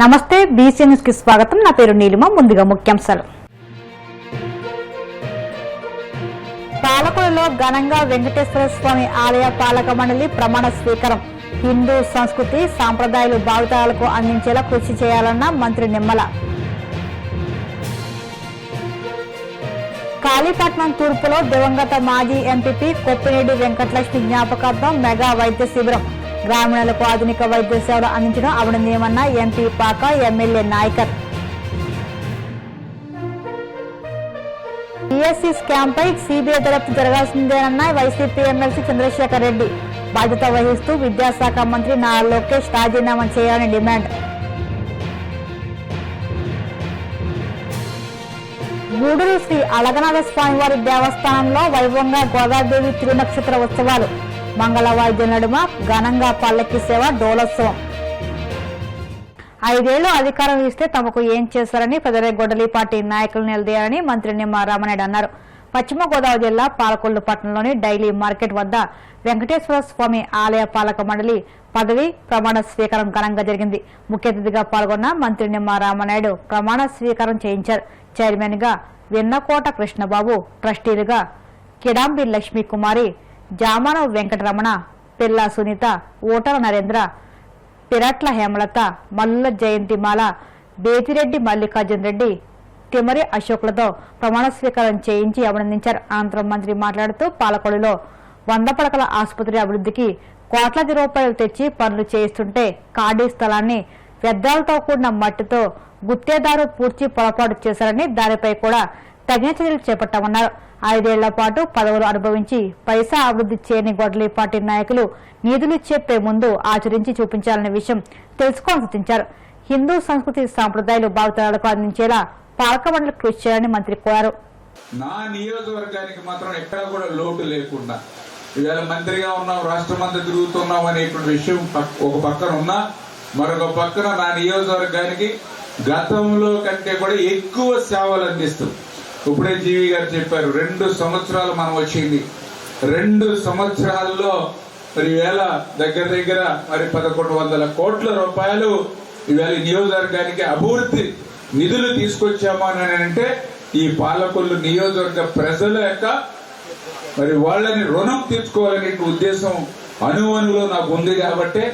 నమస్తే BC news కి స్వాగతం. నా పేరు నీలిమ. ముందుగా ముఖ్యాంశాలు. పాలకులలో ఘనంగా వెంకటేశ్వర స్వామి ఆలయ పాలక మండలి ప్రమాణ స్వీకారం. హిందూ సంస్కృతి సాంప్రదాయాలు భావితరాలకు అందించేలా కృషి చేయాలన్న మంత్రి నిమ్మల. కాళీపట్నం తూర్పులో దివంగత మాజీ ఎంపీపీ కొప్పినేడి వెంకటలక్ష్మి జ్ఞాపకార్థం మెగా వైద్య శిబిరం. గ్రామీణులకు ఆధునిక వైద్య సేవలు అందించడం అభినందనీయమన్న ఎంపీ పాక ఎమ్మెల్యే నాయకర్. పిఎస్సి స్కామ్ పై సిబిఐ దర్యాప్తు జరగాల్సిందేనన్న వైసీపీ ఎమ్మెల్సీ చంద్రశేఖర్ రెడ్డి. బాధ్యత వహిస్తూ విద్యాశాఖ మంత్రి నారా లోకేష్ రాజీనామా చేయాలని డిమాండ్. గూడూరు శ్రీ అలగనాథ స్వామివారి దేవస్థానంలో వైభవంగా గోదాదేవి తిరునక్షత్ర ఉత్సవాలు. మంగళవాద్యం నడుమ ఘనంగా పల్లకి సేవ, డోలోత్సవం. 5 ఏళ్లు అధికారం ఇస్తే తమకు ఏం చేశారని పెదరెగొడ్డలి పార్టీ నాయకులు నిలదీయాలని మంత్రి నిమ్మ రామనాయుడు అన్నారు. పశ్చిమ గోదావరి జిల్లా పాలకొల్లు పట్టణంలోని డైలీ మార్కెట్ వద్ద వెంకటేశ్వర స్వామి ఆలయ పాలక మండలి పదవి ప్రమాణ స్వీకారం ఘనంగా జరిగింది. ముఖ్య అతిథిగా పాల్గొన్న మంత్రి నిమ్మ రామనాయుడు ప్రమాణ స్వీకారం చేయించారు. చైర్మన్ గా వెన్నకోట కృష్ణబాబు, ట్రస్టీలుగా కిడాంబి లక్ష్మీ కుమారి, జామానవ్ వెంకటరమణ, పిల్లా సునీత, ఓటల నరేంద్ర, పిరట్ల హేమలత, మల్లుల జయంతిమాల, బేతిరెడ్డి మల్లికార్జున రెడ్డి, తిమరి అశోక్లతో ప్రమాణ స్వీకారం చేయించి అభినందించారు. అనంతరం మంత్రి మాట్లాడుతూ పాలకొల్లులో 100 పడకల ఆసుపత్రి అభివృద్ధికి కోట్లాది రూపాయలు తెచ్చి పనులు చేయిస్తుంటే ఖాళీ స్థలాన్ని వ్యర్థాలతో కూడిన మట్టితో గుత్తేదారు పూడ్చి పొరపాటు చేశారని దానిపై కూడా తగిన చర్యలు చేపట్టామన్నారు. 5 ఏళ్ల పాటు పదవులు అనుభవించి పైసా అభివృద్ధి చేయని గొడ్డలి పార్టీ నాయకులు నిధులు చెప్పే ముందు ఆచరించి చూపించాలనే విషయం తెలుసుకోవాలని సూచించారు. హిందూ సంస్కృతి సాంప్రదాయాలు భావితరాలకు అందించేలా పాలక మండలి కృషి చేయాలని మంత్రి కోరారు. నా నియోజకవర్గానికి మాత్రం ఎక్కడా కూడా లోటు లేకుండా ఇవాళ మంత్రిగా ఉన్నాం, రాష్ట్రమంతా తిరుగుతున్నాం అనేటువంటి విషయం ఒక పక్కన ఉన్నా, మరొక పక్కన నా నియోజకవర్గానికి గతంలో కంటే కూడా ఎక్కువ సేవలు అందిస్తూ ఇప్పుడే జీవి గారు చెప్పారు. 2 సంవత్సరాలు మనం వచ్చింది. 2 సంవత్సరాల్లో మరి వేళ దగ్గర మరి 1100 కోట్ల రూపాయలు ఇవాళ నియోజకవర్గానికి అభివృద్ధి నిధులు తీసుకొచ్చాము అని అంటే ఈ పాలకొల్లు నియోజకవర్గ ప్రజల యొక్క మరి వాళ్ళని రుణం తీర్చుకోవాలనే ఉద్దేశం అణువణులో నాకు ఉంది. కాబట్టి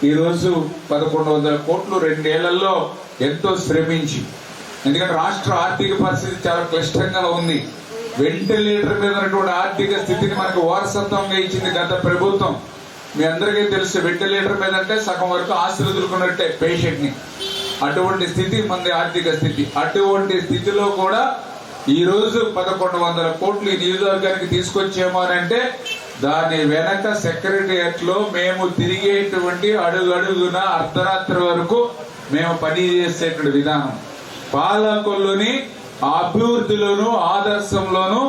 ఈ రోజు 1100 కోట్లు 2 ఏళ్లలో ఎంతో శ్రమించి, ఎందుకంటే రాష్ట్ర ఆర్థిక పరిస్థితి చాలా క్లిష్టంగా ఉంది. వెంటిలేటర్ మీద ఉన్నటువంటి ఆర్థిక స్థితిని మనకు వారసత్వంగా ఇచ్చింది గత ప్రభుత్వం. మీ అందరికీ తెలుసు, వెంటిలేటర్ మీద అంటే సగం వరకు ఆస్తులు ఎదుర్కొన్నట్టే పేషెంట్ ని. అటువంటి స్థితి మనది ఆర్థిక స్థితి. అటువంటి స్థితిలో కూడా ఈ రోజు 1100 కోట్లు ఈ నియోజకవర్గానికి తీసుకొచ్చాము అని అంటే దాని వెనక సెక్రటరియట్ లో మేము తిరిగేటువంటి అడుగడుగున అర్ధరాత్రి వరకు మేము పని చేసేటువంటి విధానం పాలకొల్లుని అభివృద్ధిలోను ఆదర్శంలోను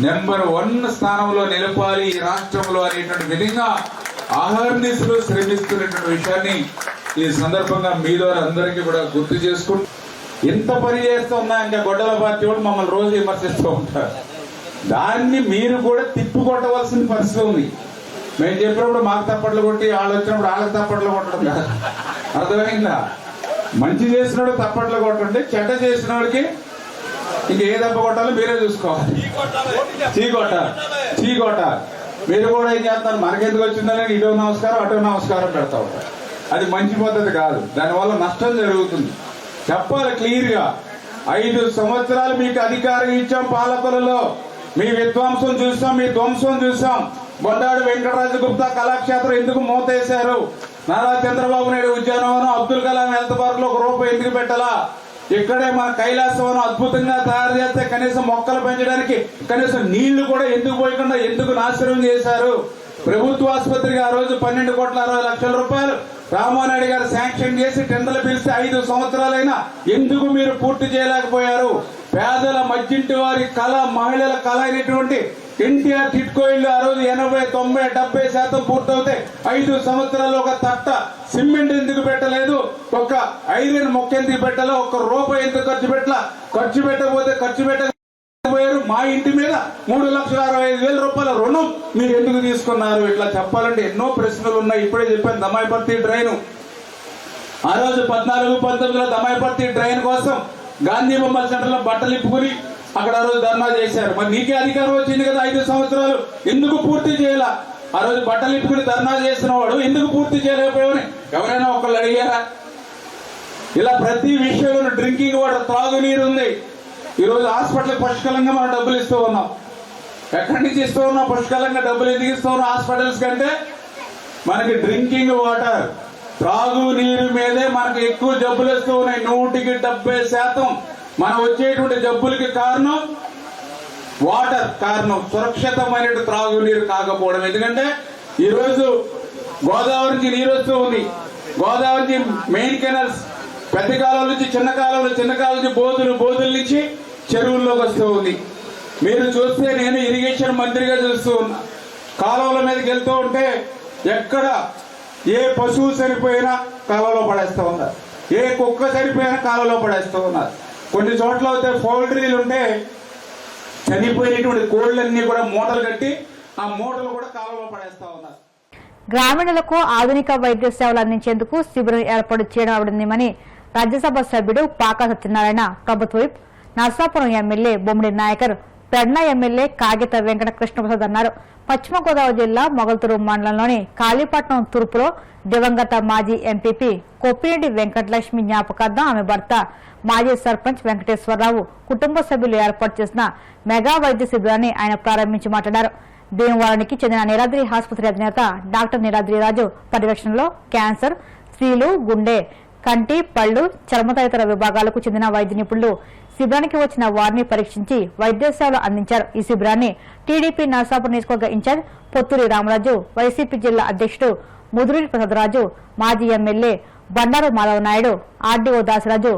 నెంబర్ 1 స్థానంలో నిలపాలి ఈ రాష్ట్రంలో అనేటువంటి విధంగా అహర్నిశలు శ్రమిస్తున్నటువంటి విషయాన్ని ఈ సందర్భంగా మీ ద్వారా అందరికీ కూడా గుర్తు చేసుకుంటూ, ఇంత పని చేస్తూ ఉన్నా ఇంకా గొడ్డల పార్టీ కూడా మమ్మల్ని రోజు విమర్శిస్తూ ఉంటారు. దాన్ని మీరు కూడా తిప్పికొట్టవలసిన పరిస్థితి ఉంది. మేము చెప్పినప్పుడు మాకు తప్పట్లు కొట్టి, వాళ్ళు వచ్చినప్పుడు వాళ్ళకి తప్పట్లు కొట్టడం కాదు. అర్థమైందా? మంచి చేసినోడు తప్పట్లు కొట్టండి, చెడ్డ చేసినోడికి ఇంక ఏ దెబ్బ కొట్టాలో మీరే చూసుకోవాలి. చీకొట్ట మీరు కూడా ఏం చేస్తారు, మనకెందుకు వచ్చిందని ఇటో నమస్కారం అటో నమస్కారం పెడతా ఉంటారు. అది మంచి పద్ధతి కాదు. దానివల్ల నష్టం జరుగుతుంది. చెప్పాలి క్లియర్ గా. 5 సంవత్సరాలు మీకు అధికారం ఇచ్చాం. పాలకొల్లులో మీ విధ్వంసం చూసాం, మీ ధ్వంసం చూసాం. బొడ్డాడు వెంకటరాజు గుప్తా కళాక్షేత్రం ఎందుకు మూతేశారు? నారా చంద్రబాబు నాయుడు ఉద్యానవనం, అబ్దుల్ కలాం హెల్త్ పార్క్ లో 1 రూపాయి ఎందుకు పెట్టాలా? ఇక్కడే మన కైలాసవనం అద్భుతంగా తయారు చేస్తే కనీసం మొక్కలు పెంచడానికి కనీసం నీళ్లు కూడా ఎందుకు పోయకుండా ఎందుకు నాశనం చేశారు? ప్రభుత్వ ఆసుపత్రికి ఆ రోజు 12,60,00,000 రూపాయలు రామానాయుడు గారు శాంక్షన్ చేసి టెండర్లు పిలిస్తే 5 సంవత్సరాలైనా ఎందుకు మీరు పూర్తి చేయలేకపోయారు? పేదల మధ్యంటి వారి కళ, మహిళల కళ అయినటువంటి ఎన్టీఆర్ టిట్కో ఇల్లు ఆ రోజు 80, 90, 70% పూర్తవుతే 5 సంవత్సరాలు ఒక తట్ట సిమెంట్ ఎందుకు పెట్టలేదు? ఒక ఐరన్ మొక్క ఎందుకు పెట్టాలో? 1 రూపాయి ఎందుకు ఖర్చు పెట్టాల? ఖర్చు పెట్టకపోతే ఖర్చు పెట్టకపోయారు. మా ఇంటి మీద 3,65,000 రూపాయల రుణం మీరు ఎందుకు తీసుకున్నారు? ఇట్లా చెప్పాలంటే ఎన్నో ప్రశ్నలు ఉన్నాయి. ఇప్పుడే చెప్పాను, దమాయిపర్తి డ్రైన్ ఆ రోజు 14-19లో దమాయిపర్తి డ్రైన్ కోసం గాంధీ బొమ్మల సెంటర్లో బట్టలు ఇప్పుకుని అక్కడ ఆ రోజు ధర్నా చేశారు. మరి నీకే అధికారం వచ్చింది కదా 5 సంవత్సరాలు, ఎందుకు పూర్తి చేయాల? ఆ రోజు బట్టలు ఇప్పుకుని ధర్నా చేసిన వాడు ఎందుకు పూర్తి చేయలేకపోయావని ఎవరైనా ఒకళ్ళు అడిగారా? ఇలా ప్రతి విషయంలో డ్రింకింగ్ వాటర్, త్రాగునీరు ఉంది. ఈ రోజు హాస్పిటల్ పుష్కలంగా మనం డబ్బులు ఇస్తూ ఉన్నాం. ఎక్కడి నుంచి ఇస్తూ ఉన్నాం? పుష్కలంగా డబ్బులు ఎందుకు ఇస్తూ ఉన్నాం హాస్పిటల్స్ కంటే? మనకి డ్రింకింగ్ వాటర్, త్రాగునీరు మీదే మనకి ఎక్కువ జబ్బులు వస్తూ ఉన్నాయి. 100% మనం వచ్చేటువంటి జబ్బులకి కారణం వాటర్, కారణం సురక్షితమైన త్రాగునీరు కాకపోవడం. ఎందుకంటే ఈ రోజు గోదావరి నుంచి నీరు వస్తూ ఉంది. గోదావరి నుంచి మెయిన్ కెనాల్స్, పెద్ద కాలువల నుంచి చిన్న కాలువలు, చిన్న కాలువ నుంచి బోధుల నుంచి చెరువుల్లోకి వస్తూ ఉంది. మీరు చూస్తే నేను ఇరిగేషన్ మంత్రిగా చూస్తూ ఉన్నా. కాలువల మీదకి వెళ్తూ ఉంటే ఎక్కడ ఏ పశువు చనిపోయినా కాలువలో పడేస్తూ ఉన్నారు, ఏ కుక్క చనిపోయినా కాలువలో పడేస్తూ ఉన్నారు. కొన్ని చోట్ల అయితే పౌల్ట్రీలు ఉంటే చనిపోయినటువంటి కోళ్ళన్నీ కూడా మూటలు కట్టి ఆ మూటలు కూడా కాలువలో పడేస్తూ ఉన్నారు. గ్రామీణులకు ఆధునిక వైద్య సేవలు అందించేందుకు శిబిరం ఏర్పాటు చేయడం అవడిందని రాజ్యసభ సభ్యుడు పాకా సత్యనారాయణ, ప్రభుత్వ విప్, నర్సాపురం ఎమ్మెల్యే బొమ్మిడి నాయకర్, పెడ్న ఎమ్మెల్యే కాగిత వెంకట కృష్ణప్రసాద్ అన్నారు. పశ్చిమ గోదావరి జిల్లా మొగల్తూరు మండలంలోని కాళీపట్నం తూర్పులో దివంగత మాజీ ఎంపీపీ కొప్పిరెడ్డి వెంకటలక్ష్మి జ్ఞాపకార్థం ఆమె భర్త మాజీ సర్పంచ్ వెంకటేశ్వరరావు కుటుంబ సభ్యులు ఏర్పాటు చేసిన మెగా వైద్య శిబిరాన్ని ఆయన ప్రారంభించి మాట్లాడారు. భీమవరానికి చెందిన నీలాద్రి ఆసుపత్రి అధినేత డాక్టర్ నీలాద్రి రాజు పర్యవేక్షణలో క్యాన్సర్, స్త్రీలు, గుండె, కంటి, పళ్లు, చర్మ తదితర విభాగాలకు చెందిన వైద్య నిపుణులు శిబిరానికి వచ్చిన వారిని పరీక్షించి వైద్య సేవలు అందించారు. ఈ శిబిరాన్ని టీడీపీ నర్సాపురం నియోజకవర్గ ఇన్ఛార్జ్ పొత్తూరి రామరాజు, వైసీపీ జిల్లా అధ్యక్షుడు ముదురూరి ప్రసాదరాజు, మాజీ MLA Bandaru Madhava Naidu, RDO Dasaraju,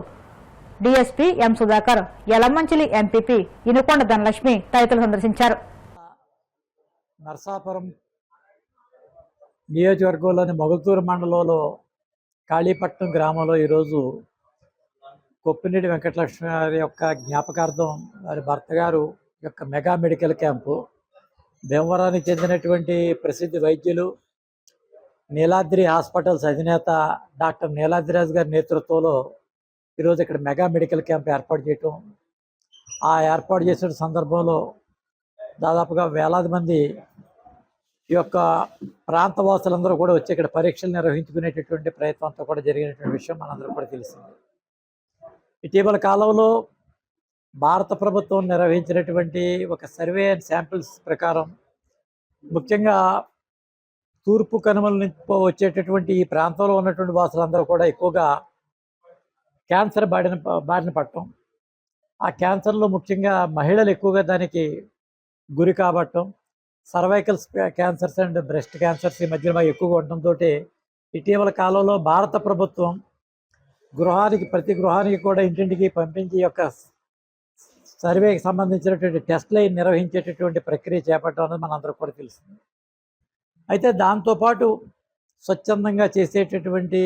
DSP M Sudhakar, Yalamanchili MPP Inukonda Dhanalakshmi తదితరులు సందర్శించారు. నర్సాపురం నియోజకవర్గంలోని మొగల్తూరు మండలంలో కాళీపట్నం గ్రామంలో ఈరోజు కొప్పిరెడ్డి వెంకటలక్ష్మి గారి యొక్క జ్ఞాపకార్థం వారి భర్త గారు యొక్క మెగా మెడికల్ క్యాంపు, భీమవరానికి చెందినటువంటి ప్రసిద్ధ వైద్యులు నీలాద్రి హాస్పిటల్స్ అధినేత డాక్టర్ నీలాద్రిరాజు గారి నేతృత్వంలో ఈరోజు ఇక్కడ మెగా మెడికల్ క్యాంప్ ఏర్పాటు చేయటం, ఆ ఏర్పాటు చేసిన సందర్భంలో దాదాపుగా వేలాది మంది ఈ యొక్క ప్రాంతవాసులందరూ కూడా వచ్చి ఇక్కడ పరీక్షలు నిర్వహించుకునేటటువంటి ప్రయత్నం అంతా కూడా జరిగినటువంటి విషయం మనందరూ కూడా తెలిసింది. ఇటీవల కాలంలో భారత ప్రభుత్వం నిర్వహించినటువంటి ఒక సర్వే అండ్ శాంపిల్స్ ప్రకారం ముఖ్యంగా తూర్పు కనుమల నుంచి వచ్చేటటువంటి ఈ ప్రాంతంలో ఉన్నటువంటి వాసులందరూ కూడా ఎక్కువగా క్యాన్సర్ బారిన పడటం, ఆ క్యాన్సర్లో ముఖ్యంగా మహిళలు ఎక్కువగా దానికి గురి కాబట్టం, cervical cancers and breast cancers ఈ మధ్యన ఎక్కువగా ఉండటంతో ఇటీవల కాలంలో భారత ప్రభుత్వం ప్రతి గృహానికి కూడా ఇంటింటికి పంపించి యొక్క సర్వేకి సంబంధించినటువంటి టెస్టులు నిర్వహించేటటువంటి ప్రక్రియ చేపట్టడం అనేది మనందరూ కూడా తెలిసింది. అయితే దాంతోపాటు స్వచ్ఛందంగా చేసేటటువంటి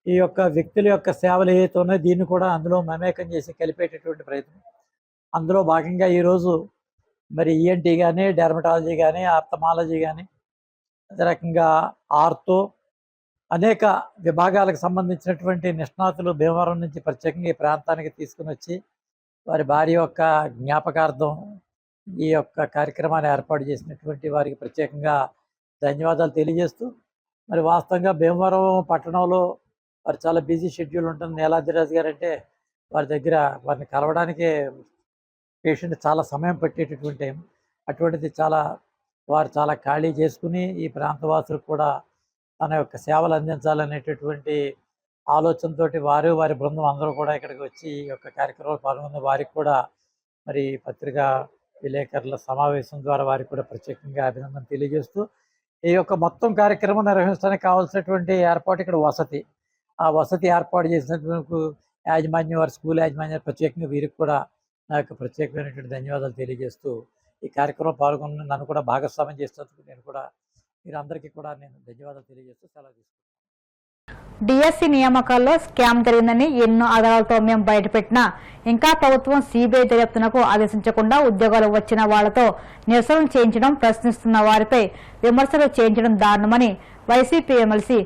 ఈ యొక్క వ్యక్తుల యొక్క సేవలు ఏవైతే ఉన్నాయో దీన్ని కూడా అందులో మమేకం చేసి కలిపేటటువంటి ప్రయత్నం. అందులో భాగంగా ఈరోజు మరి ఈఎన్టీ కానీ, డెర్మటాలజీ కానీ, ఆప్థమాలజీ కానీ, అదే రకంగా ఆర్థో, అనేక విభాగాలకు సంబంధించినటువంటి నిష్ణాతులు భీమవరం నుంచి ప్రత్యేకంగా ఈ ప్రాంతానికి తీసుకుని వచ్చి వారి భార్య యొక్క జ్ఞాపకార్థం ఈ యొక్క కార్యక్రమాన్ని ఏర్పాటు చేసినటువంటి వారికి ప్రత్యేకంగా ధన్యవాదాలు తెలియజేస్తూ, మరి వాస్తవంగా భీమవరం పట్టణంలో వారు చాలా బిజీ షెడ్యూల్ ఉంటుంది. నీలాద్రిరాజు గారు అంటే వారి దగ్గర వారిని కలవడానికే పేషెంట్ చాలా సమయం పట్టేటటువంటి అటువంటిది వారు చాలా ఖాళీ చేసుకుని ఈ ప్రాంతవాసులకు కూడా తన యొక్క సేవలు అందించాలనేటటువంటి ఆలోచనతో వారి బృందం అందరూ కూడా ఇక్కడికి వచ్చి ఈ యొక్క కార్యక్రమంలో పాల్గొన్న వారికి కూడా మరి పత్రికా విలేకరుల సమావేశం ద్వారా వారికి కూడా ప్రత్యేకంగా అభినందన తెలియజేస్తూ, ఈ యొక్క మొత్తం కార్యక్రమం నిర్వహించడానికి కావాల్సినటువంటి ఏర్పాటు ఇక్కడ ఆ వసతి ఏర్పాటు చేసినటువంటి యాజమాన్యం, వారి స్కూల్ యాజమాన్యం ప్రత్యేకంగా వీరికి కూడా నా యొక్క ప్రత్యేకమైనటువంటి ధన్యవాదాలు తెలియజేస్తూ, ఈ కార్యక్రమం పాల్గొన్న నన్ను కూడా భాగస్వామ్యం చేసినందుకు మీరందరికీ కూడా నేను ధన్యవాదాలు తెలియజేస్తూ సెలవు తీసుకుంటాను. డిఎస్సి నియామకాల్లో స్కామ్ జరిగిందని ఎన్నో ఆధారాలతో మేము బయటపెట్టినా ఇంకా ప్రభుత్వం సిబిఐ దర్యాప్తునకు ఆదేశించకుండా ఉద్యోగాలు వచ్చిన వాళ్లతో నిరసనలు చేయించడం, ప్రశ్నిస్తున్న వారిపై విమర్శలు చేయించడం దారుణమని వైసీపీ ఎమ్మెల్సీ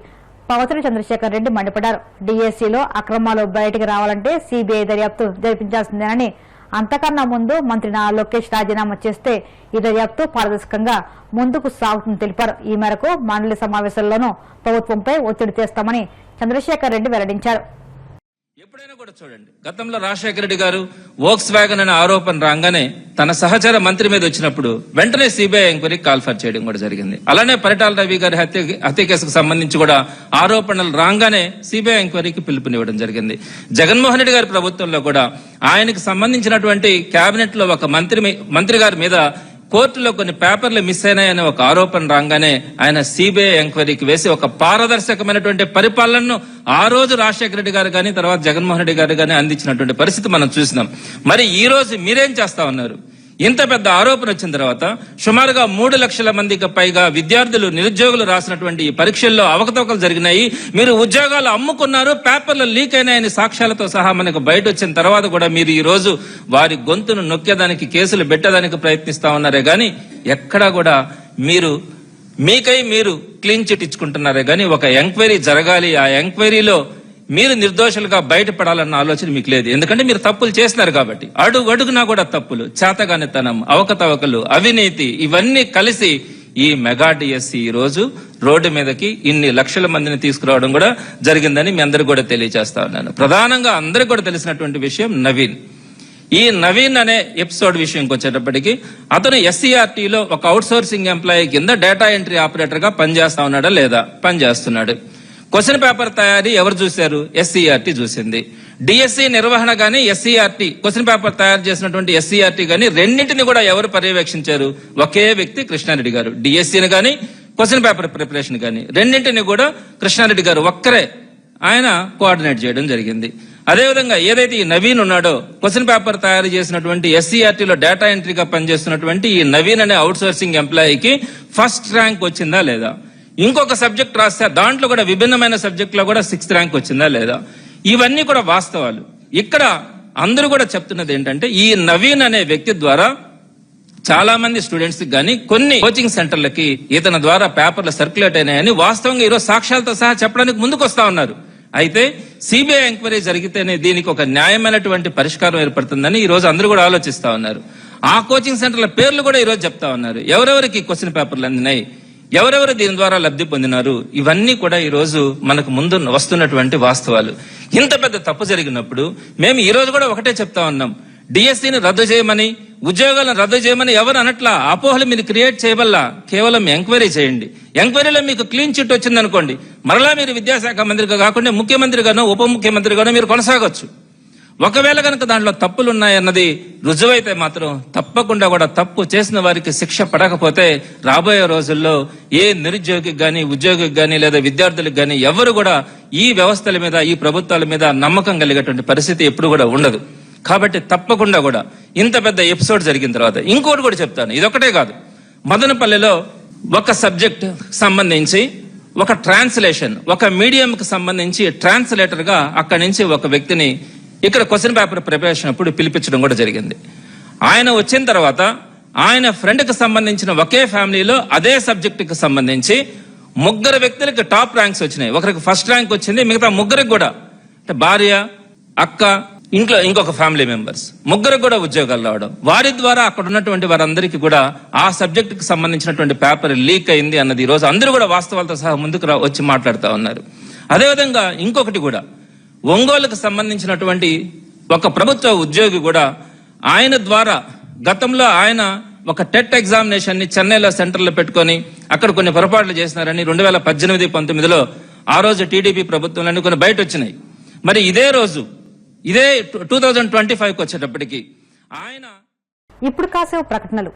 పవతరి చంద్రశేఖర్ రెడ్డి మండిపడ్డారు. డిఎస్సీలో అక్రమాలు బయటకు రావాలంటే సిబిఐ దర్యాప్తు జరిపించాల్సిందేనని, అంతకన్నా ముందు మంత్రి నారా లోకేష్ రాజీనామా చేస్తే ఈ దర్యాప్తు పారదర్శకంగా ముందుకు సాగుతుందని తెలిపారు. ఈ మేరకు మండలి సమావేశంలోనూ ప్రభుత్వంపై ఒత్తిడి తెస్తామని చంద్రశేఖర్ రెడ్డి వెల్లడించారు. ఎప్పుడైనా కూడా చూడండి, గతంలో రాజశేఖర రెడ్డి గారు వోక్స్ వ్యాగన్ అనే ఆరోపణ రాగానే తన సహచర మంత్రి మీద వచ్చినప్పుడు వెంటనే సిబిఐ ఎంక్వైరీ కాల్ఫర్ చేయడం కూడా జరిగింది. అలానే పరిటాల రవి గారి హత్య కేసుకు సంబంధించి కూడా ఆరోపణలు రాగానే సిబిఐ ఎంక్వైరీకి పిలుపునివ్వడం జరిగింది. జగన్మోహన్ రెడ్డి గారి ప్రభుత్వంలో కూడా ఆయనకు సంబంధించినటువంటి కేబినెట్ లో ఒక మంత్రి గారి మీద కోర్టులో కొన్ని పేపర్లు మిస్ అయినాయనే ఒక ఆరోపణ రాగానే ఆయన సిబిఐ ఎంక్వైరీకి వేసి ఒక పారదర్శకమైనటువంటి పరిపాలనను ఆ రోజు రాజశేఖర రెడ్డి గారు కానీ తర్వాత జగన్మోహన్ రెడ్డి గారు కానీ అందించినటువంటి పరిస్థితి మనం చూసినాం. మరి ఈ రోజు మీరేం చేస్తా ఉన్నారు? ఇంత పెద్ద ఆరోపణ వచ్చిన తర్వాత సుమారుగా 3 లక్షల మందికి పైగా విద్యార్థులు నిరుద్యోగులు రాసినటువంటి ఈ పరీక్షల్లో అవకతవకలు జరిగినాయి, మీరు ఉద్యోగాలు అమ్ముకున్నారు, పేపర్లు లీక్ అయినాయని సాక్ష్యాలతో సహా మనకు బయట వచ్చిన తర్వాత కూడా మీరు ఈ రోజు వారి గొంతును నొక్కేదానికి కేసులు పెట్టడానికి ప్రయత్నిస్తా ఉన్నారే గాని ఎక్కడా కూడా మీకై మీరు క్లీన్ చిట్ ఇచ్చుకుంటున్నారే గాని ఒక ఎంక్వైరీ జరగాలి, ఆ ఎంక్వైరీలో మీరు నిర్దోషులుగా బయటపడాలన్న ఆలోచన మీకు లేదు. ఎందుకంటే మీరు తప్పులు చేస్తున్నారు కాబట్టి. అడుగునా కూడా తప్పులు, చేతగానితనం, అవకతవకలు, అవినీతి ఇవన్నీ కలిసి ఈ మెగా డిఎస్సి ఈ రోజు రోడ్డు మీదకి ఇన్ని లక్షల మందిని తీసుకురావడం కూడా జరిగిందని మీ అందరికి కూడా తెలియజేస్తా ఉన్నాను. ప్రధానంగా అందరికి కూడా తెలిసినటువంటి విషయం నవీన్. ఈ నవీన్ అనే ఎపిసోడ్ విషయంకి వచ్చేటప్పటికి అతను ఎస్సీఆర్టీలో ఒక అవుట్ సోర్సింగ్ ఎంప్లాయీ కింద డేటా ఎంట్రీ ఆపరేటర్ గా పనిచేస్తా ఉన్నాడా లేదా? పనిచేస్తున్నాడు. క్వశ్చన్ పేపర్ తయారీ ఎవరు చూశారు? ఎస్సీఆర్టీ చూసింది. డిఎస్సి నిర్వహణ గానీ ఎస్సీఆర్టీ క్వశ్చన్ పేపర్ తయారు చేసినటువంటి ఎస్సీఆర్టీ గానీ రెండింటిని కూడా ఎవరు పర్యవేక్షించారు? ఒకే వ్యక్తి కృష్ణారెడ్డి గారు. డిఎస్సిని గానీ క్వశ్చన్ పేపర్ ప్రిపరేషన్ గానీ రెండింటిని కూడా కృష్ణారెడ్డి గారు ఒక్కరే ఆయన కోఆర్డినేట్ చేయడం జరిగింది. అదేవిధంగా ఏదైతే ఈ నవీన్ ఉన్నాడో క్వశ్చన్ పేపర్ తయారు చేసినటువంటి ఎస్సీఆర్టీలో డేటా ఎంట్రీగా పనిచేస్తున్నటువంటి ఈ నవీన్ అనే అవుట్ సోర్సింగ్ ఎంప్లాయీకి ఫస్ట్ ర్యాంక్ వచ్చిందా లేదా? ఇంకొక సబ్జెక్ట్ రాస్తే దాంట్లో కూడా విభిన్నమైన సబ్జెక్ట్ లో కూడా 6th ర్యాంక్ వచ్చిందా లేదా? ఇవన్నీ కూడా వాస్తవాలు. ఇక్కడ అందరూ కూడా చెప్తున్నది ఏంటంటే ఈ నవీన్ అనే వ్యక్తి ద్వారా చాలా మంది స్టూడెంట్స్ కి గానీ కొన్ని కోచింగ్ సెంటర్లకి ఇతని ద్వారా పేపర్లు సర్క్యులేట్ అయినాయని వాస్తవంగా ఈరోజు సాక్ష్యాలతో సహా చెప్పడానికి ముందుకు వస్తా ఉన్నారు. అయితే సిబిఐ ఎంక్వైరీ జరిగితేనే దీనికి ఒక న్యాయమైనటువంటి పరిష్కారం ఏర్పడుతుందని ఈ రోజు అందరూ కూడా ఆలోచిస్తా ఉన్నారు. ఆ కోచింగ్ సెంటర్ల పేర్లు కూడా ఈ రోజు చెప్తా ఉన్నారు. ఎవరెవరికి క్వశ్చన్ పేపర్లు అందినాయి, ఎవరెవరు దీని ద్వారా లబ్ధి పొందినారు, ఇవన్నీ కూడా ఈ రోజు మనకు ముందు వస్తున్నటువంటి వాస్తవాలు. ఇంత పెద్ద తప్పు జరిగినప్పుడు మేము ఈ రోజు కూడా ఒకటే చెప్తా ఉన్నాం, డిఎస్సిని రద్దు చేయమని, ఉద్యోగాలను రద్దు చేయమని ఎవరు అనట్లా. అపోహలు మీరు క్రియేట్ చేయవల్ల కేవలం ఎంక్వైరీ చేయండి. ఎంక్వైరీలో మీకు క్లీన్ చిట్ వచ్చిందనుకోండి, మరలా మీరు విద్యాశాఖ మంత్రిగా కాకుండా ముఖ్యమంత్రిగానో ఉప ముఖ్యమంత్రిగానో మీరు కొనసాగొచ్చు. ఒకవేళ కనుక దాంట్లో తప్పులు ఉన్నాయన్నది రుజువైతే మాత్రం తప్పకుండా కూడా తప్పు చేసిన వారికి శిక్ష పడకపోతే రాబోయే రోజుల్లో ఏ నిరుద్యోగికి గానీ ఉద్యోగికి గానీ లేదా విద్యార్థులకు గానీ ఎవరు కూడా ఈ వ్యవస్థల మీద ఈ ప్రభుత్వాల మీద నమ్మకం కలిగేటువంటి పరిస్థితి ఎప్పుడు కూడా ఉండదు. కాబట్టి తప్పకుండా కూడా ఇంత పెద్ద ఎపిసోడ్ జరిగిన తర్వాత ఇంకోటి కూడా చెప్తాను. ఇదొకటే కాదు, మదనపల్లిలో ఒక సబ్జెక్ట్ సంబంధించి ఒక ట్రాన్స్లేషన్, ఒక మీడియంకి సంబంధించి ట్రాన్స్లేటర్ గా అక్కడి నుంచి ఒక వ్యక్తిని ఇక్కడ క్వశ్చన్ పేపర్ ప్రిపరేషన్ అప్పుడు పిలిపించడం కూడా జరిగింది. ఆయన వచ్చిన తర్వాత ఆయన ఫ్రెండ్ కి సంబంధించిన ఒకే ఫ్యామిలీలో అదే సబ్జెక్ట్ కి సంబంధించి 3 వ్యక్తులకి టాప్ ర్యాంక్స్ వచ్చినాయి. ఒకరికి ఫస్ట్ ర్యాంక్ వచ్చింది, మిగతా 3 కూడా అంటే భార్య, అక్క, ఇంట్లో ఇంకొక ఫ్యామిలీ మెంబర్స్ 3 కూడా ఉద్యోగాలు రావడం. వారి ద్వారా అక్కడ ఉన్నటువంటి వారందరికీ కూడా ఆ సబ్జెక్ట్ కి సంబంధించినటువంటి పేపర్ లీక్ అయింది అన్నది ఈ రోజు అందరూ కూడా వాస్తవాలతో సహా ముందుకు వచ్చి మాట్లాడుతూ ఉన్నారు. అదేవిధంగా ఇంకొకటి కూడా, ఒంగోలుకు సంబంధించినటువంటి ఒక ప్రభుత్వ ఉద్యోగి కూడా ఆయన ద్వారా గతంలో ఆయన ఒక టెట్ ఎగ్జామినేషన్ ని చెన్నైలో సెంటర్లో పెట్టుకొని అక్కడ కొన్ని పొరపాట్లు చేసినారని 2018-19లో ఆ రోజు టీడీపీ ప్రభుత్వంలో కొన్ని బయట వచ్చినాయి. మరి ఇదే రోజు ఇదే 2025కి వచ్చేటప్పటికి ఆయన ఇప్పుడు కాసేపు ప్రకటనలు.